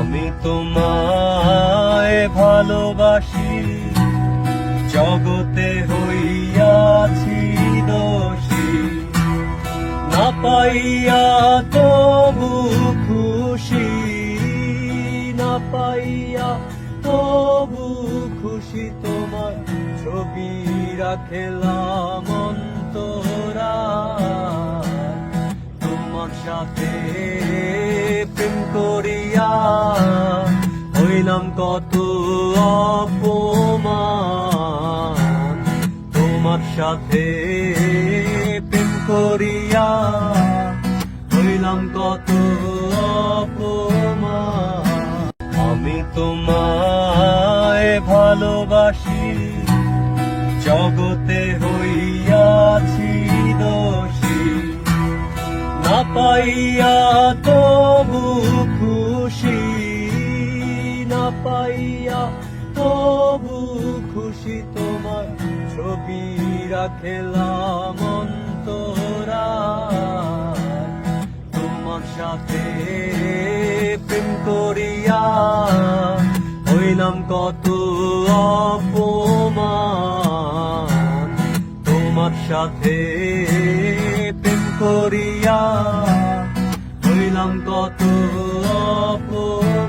আমি তোমায় ভালোবাসি, জগতে হইয়াছি দোষী, না পাইয়া তবু খুশি, না পাইয়া তবু খুশি। তোমার ছবি রাখলাম অন্তরায়, তোমার সাথে প্রেম করিয়া হইলাম কত অপমান। তোমার সাথে প্রেম করিয়া হইলাম কত অপমান। আমি তোমায় ভালোবাসি, জগতে হইয়াছি দোষী, না পাইয়া তবু খুশি, না পাইয়া তবু খুশি। তোমার ছবি রাখলাম অন্তরায়, তোমার সাথে প্রেম করিয়া হইলাম কত অপমান। তোমার সাথে প্রেম করিয়া হইলাম কত অপমান।